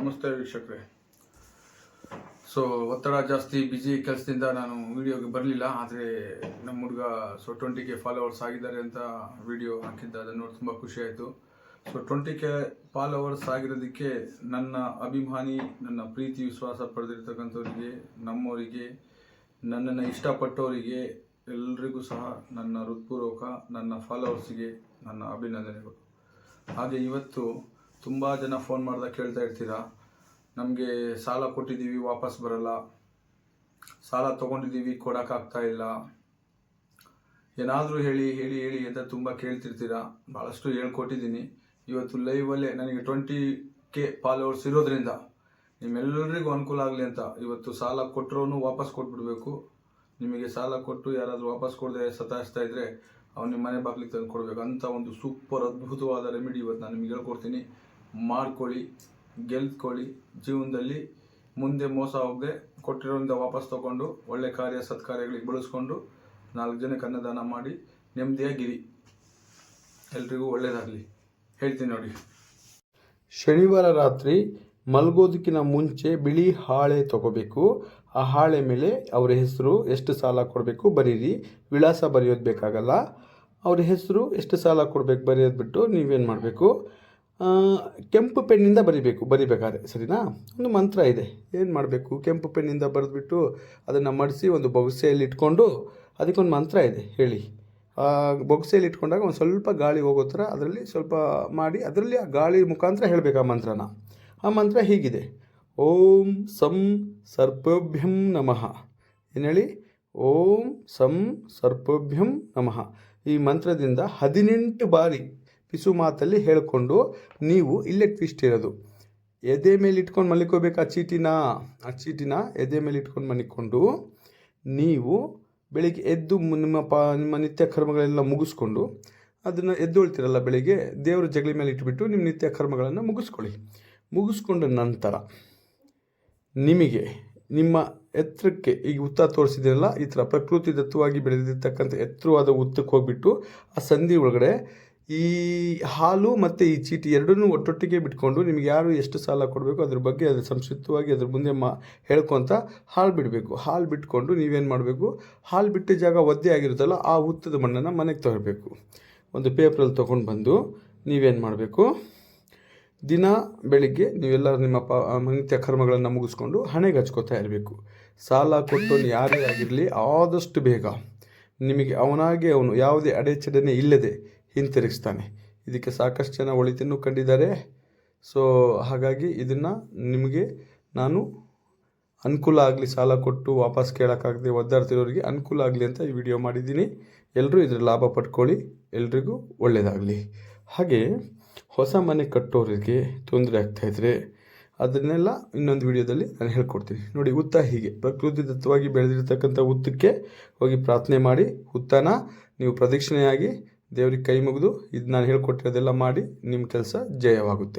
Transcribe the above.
ನಮಸ್ತೆ ವೀಕ್ಷಕರೇ. ಒತ್ತಡ ಜಾಸ್ತಿ, ಬಿಜಿ ಕೆಲಸದಿಂದ ನಾನು ವಿಡಿಯೋಗೆ ಬರಲಿಲ್ಲ. ಆದರೆ ನಮ್ಮ ಹುಡುಗ 20K ಫಾಲೋವರ್ಸ್ ಆಗಿದ್ದಾರೆ ಅಂತ ವಿಡಿಯೋ ಹಾಕಿದ್ದ. ಅದನ್ನು ನೋಡಿ ತುಂಬ ಖುಷಿ ಆಯಿತು. 20K ಫಾಲೋವರ್ಸ್ ಆಗಿರೋದಕ್ಕೆ ನನ್ನ ಅಭಿಮಾನಿ, ನನ್ನ ಪ್ರೀತಿ ವಿಶ್ವಾಸ ಪಡೆದಿರ್ತಕ್ಕಂಥವರಿಗೆ, ನಮ್ಮವರಿಗೆ, ನನ್ನನ್ನು ಇಷ್ಟಪಟ್ಟವರಿಗೆ ಎಲ್ರಿಗೂ ಸಹ ನನ್ನ ಹೃತ್ಪೂರ್ವಕ, ನನ್ನ ಫಾಲೋವರ್ಸಿಗೆ ನನ್ನ ಅಭಿನಂದನೆಗಳು. ಹಾಗೆ ಇವತ್ತು ತುಂಬ ಜನ ಫೋನ್ ಮಾಡಿದಾಗ ಕೇಳ್ತಾ ಇರ್ತೀರಾ, ನಮಗೆ ಸಾಲ ಕೊಟ್ಟಿದ್ದೀವಿ ವಾಪಸ್ ಬರಲ್ಲ, ಸಾಲ ತೊಗೊಂಡಿದ್ದೀವಿ ಕೊಡೋಕ್ಕಾಗ್ತಾ ಇಲ್ಲ, ಏನಾದರೂ ಹೇಳಿ ಹೇಳಿ ಹೇಳಿ ಅಂತ ತುಂಬ ಕೇಳ್ತಿರ್ತೀರಾ. ಭಾಳಷ್ಟು ಹೇಳ್ಕೊಟ್ಟಿದ್ದೀನಿ. ಇವತ್ತು ಲೈವಲ್ಲೇ ನನಗೆ 20K ಫಾಲೋವರ್ಸ್ ಇರೋದ್ರಿಂದ ನಿಮ್ಮೆಲ್ಲರಿಗೂ ಅನುಕೂಲ ಆಗಲಿ ಅಂತ ಇವತ್ತು ಸಾಲ ಕೊಟ್ಟರೂ ವಾಪಸ್ ಕೊಟ್ಬಿಡ್ಬೇಕು. ನಿಮಗೆ ಸಾಲ ಕೊಟ್ಟು ಯಾರಾದರೂ ವಾಪಸ್ ಕೊಡದೆ ಸತಾಯಿಸ್ತಾ ಇದ್ದರೆ ಅವ್ನು ನಿಮ್ಮ ಮನೆ ಬಾಗಿಲಿಗೆ ತಂದು ಕೊಡಬೇಕು ಅಂತ ಒಂದು ಸೂಪರ್ ಅದ್ಭುತವಾದ ರೆಮಿಡಿ ಇವತ್ತು ನಾನು ನಿಮಗೆ ಹೇಳ್ಕೊಡ್ತೀನಿ. ಮಾಡ್ಕೊಳ್ಳಿ, ಗೆಲ್ತ್ಕೊಳ್ಳಿ. ಜೀವನದಲ್ಲಿ ಮುಂದೆ ಮೋಸ ಹೋಗದೆ ಕೊಟ್ಟಿರೋದ್ರಿಂದ ವಾಪಸ್ ತೊಗೊಂಡು ಒಳ್ಳೆ ಕಾರ್ಯ ಸತ್ಕಾರ್ಯಗಳಿಗೆ ಬಳಸ್ಕೊಂಡು 4 ಜನಕ್ಕೆ ಅನ್ನದಾನ ಮಾಡಿ ನೆಮ್ಮದಿಯಾಗಿರಿ. ಎಲ್ರಿಗೂ ಒಳ್ಳೆಯದಾಗಲಿ. ಹೇಳ್ತೀನಿ ನೋಡಿ. ಶನಿವಾರ ರಾತ್ರಿ ಮಲಗೋದಕ್ಕಿಂತ ಮುಂಚೆ ಬಿಳಿ ಹಾಳೆ ತಗೋಬೇಕು. ಆ ಹಾಳೆ ಮೇಲೆ ಅವರ ಹೆಸರು, ಎಷ್ಟು ಸಾಲ ಕೊಡಬೇಕು ಬರೀರಿ. ವಿಳಾಸ ಬರೆಯೋದು ಬೇಕಾಗಲ್ಲ. ಅವ್ರ ಹೆಸರು, ಎಷ್ಟು ಸಾಲ ಕೊಡಬೇಕು ಬರೆಯೋದು ಬಿಟ್ಟು ನೀವೇನು ಮಾಡಬೇಕು, ಕೆಂಪು ಪೆನ್ನಿಂದ ಬರಿಬೇಕಾದ್ರೆ ಸರಿನಾ. ಒಂದು ಮಂತ್ರ ಇದೆ. ಏನು ಮಾಡಬೇಕು, ಕೆಂಪು ಪೆನ್ನಿಂದ ಬರೆದ್ಬಿಟ್ಟು ಅದನ್ನು ಮಡಿಸಿ ಒಂದು ಬೊಗಸೆಯಲ್ಲಿ ಇಟ್ಕೊಂಡು ಅದಕ್ಕೊಂದು ಮಂತ್ರ ಇದೆ ಹೇಳಿ. ಬೊಗಸೆಯಲ್ಲಿ ಇಟ್ಕೊಂಡಾಗ ಒಂದು ಸ್ವಲ್ಪ ಗಾಳಿ ಹೋಗೋ ಥರ ಅದರಲ್ಲಿ ಸ್ವಲ್ಪ ಮಾಡಿ ಅದರಲ್ಲಿ ಆ ಗಾಳಿ ಮುಖಾಂತರ ಹೇಳಬೇಕು ಆ ಮಂತ್ರನ. ಆ ಮಂತ್ರ ಹೀಗಿದೆ: ಓಂ ಸಂ ಸರ್ಪಭ್ಯಂ ನಮಃ. ಏನು ಹೇಳಿ? ಓಂ ಸಂ ಸರ್ಪಭ್ಯಂ ನಮಃ. ಈ ಮಂತ್ರದಿಂದ 18 ಬಾರಿ ಪಿಸು ಮಾತಲ್ಲಿ ಹೇಳಿಕೊಂಡು ನೀವು ಇಲ್ಲೇ ಟ್ವಿಸ್ಟ್ ಇರೋದು, ಎದೆ ಮೇಲೆ ಇಟ್ಕೊಂಡು ಮಲಿಕೋಬೇಕು. ಆ ಚೀಟಿನ ಎದೆ ಮೇಲೆ ಇಟ್ಕೊಂಡು ಮಲಿಕೊಂಡು ನೀವು ಬೆಳಿಗ್ಗೆ ಎದ್ದು ನಿಮ್ಮ ನಿತ್ಯ ಕರ್ಮಗಳೆಲ್ಲ ಮುಗಿಸ್ಕೊಂಡು ಅದನ್ನು ಎದ್ದೊಳ್ತಿರಲ್ಲ ಬೆಳಿಗ್ಗೆ, ದೇವರ ಜಗಲಿ ಮೇಲೆ ಇಟ್ಬಿಟ್ಟು ನಿಮ್ಮ ನಿತ್ಯ ಕರ್ಮಗಳನ್ನು ಮುಗಿಸ್ಕೊಂಡ ನಂತರ ನಿಮಗೆ ನಿಮ್ಮ ಎತ್ತರಕ್ಕೆ, ಈಗ ಹುತ್ತ ತೋರಿಸಿದಿರಲ್ಲ, ಈ ಥರ ಪ್ರಕೃತಿ ದತ್ತವಾಗಿ ಬೆಳೆದಿರ್ತಕ್ಕಂಥ ಎತ್ತರವಾದ ಹುತ್ತಕ್ಕೆ ಹೋಗಿಬಿಟ್ಟು ಆ ಸಂಧಿ ಒಳಗಡೆ ಈ ಹಾಲು ಮತ್ತು ಈ ಚೀಟಿ ಎರಡನ್ನೂ ಒಟ್ಟೊಟ್ಟಿಗೆ ಬಿಟ್ಕೊಂಡು ನಿಮಗೆ ಯಾರು ಎಷ್ಟು ಸಾಲ ಕೊಡಬೇಕು ಅದ್ರ ಬಗ್ಗೆ ಅದು ಸಂಕ್ಷಿಪ್ತವಾಗಿ ಅದ್ರ ಮುಂದೆ ಹೇಳ್ಕೊತ ಹಾಲು ಬಿಡಬೇಕು. ಹಾಲು ಬಿಟ್ಕೊಂಡು ನೀವೇನು ಮಾಡಬೇಕು, ಹಾಲು ಬಿಟ್ಟ ಜಾಗ ಒದ್ದೆ ಆಗಿರುತ್ತಲ್ಲ ಆ ಹುತ್ತದ ಮಣ್ಣನ್ನು ಮನೆಗೆ ತಗೊಳ್ಬೇಕು. ಒಂದು ಪೇಪ್ರಲ್ಲಿ ತೊಗೊಂಡು ಬಂದು ನೀವೇನು ಮಾಡಬೇಕು, ದಿನ ಬೆಳಿಗ್ಗೆ ನೀವೆಲ್ಲ ನಿಮ್ಮ ನಿತ್ಯ ಕರ್ಮಗಳನ್ನು ಮುಗಿಸ್ಕೊಂಡು ಹಣೆಗೆ ಹಚ್ಕೋತಾ ಇರಬೇಕು. ಸಾಲ ಕೊಟ್ಟವನು ಯಾರೇ ಆಗಿರಲಿ ಆದಷ್ಟು ಬೇಗ ನಿಮಗೆ ಅವನು ಯಾವುದೇ ಅಡೆಚಣೆ ಇಲ್ಲದೆ ಹಿಂತಿರುಗಿಸ್ತಾನೆ. ಇದಕ್ಕೆ ಸಾಕಷ್ಟು ಜನ ಒಳಿತನ್ನು ಕಂಡಿದ್ದಾರೆ. ಹಾಗಾಗಿ ಇದನ್ನು ನಿಮಗೆ ನಾನು ಅನುಕೂಲ ಆಗಲಿ, ಸಾಲ ಕೊಟ್ಟು ವಾಪಸ್ ಕೇಳೋಕ್ಕಾಗದೆ ಒದ್ದಾಡ್ತಿರೋರಿಗೆ ಅನುಕೂಲ ಆಗಲಿ ಅಂತ ಈ ವಿಡಿಯೋ ಮಾಡಿದ್ದೀನಿ. ಎಲ್ಲರೂ ಇದರ ಲಾಭ ಪಡ್ಕೊಳ್ಳಿ. ಎಲ್ರಿಗೂ ಒಳ್ಳೆಯದಾಗಲಿ. ಹಾಗೆ ಹೊಸ ಮನೆ ಕಟ್ಟೋರಿಗೆ ತೊಂದರೆ ಆಗ್ತಾಯಿದ್ರೆ ಅದನ್ನೆಲ್ಲ ಇನ್ನೊಂದು ವಿಡಿಯೋದಲ್ಲಿ ನಾನು ಹೇಳ್ಕೊಡ್ತೀನಿ ನೋಡಿ. ಹುತ್ತ ಹೀಗೆ ಪ್ರಕೃತಿ ದತ್ತವಾಗಿ ಬೆಳೆದಿರ್ತಕ್ಕಂಥ ಹುತ್ತಕ್ಕೆ ಹೋಗಿ ಪ್ರಾರ್ಥನೆ ಮಾಡಿ ಹುತ್ತನ ನೀವು ಪ್ರದಕ್ಷಿಣೆಯಾಗಿ ದೇವರಿಗೆ ಕೈ ಮುಗಿದು ಇದು ನಾನು ಹೇಳ್ಕೊಟ್ಟಿರೋದೆಲ್ಲ ಮಾಡಿ ನಿಮ್ಮ ಕೆಲಸ ಜಯವಾಗುತ್ತೆ.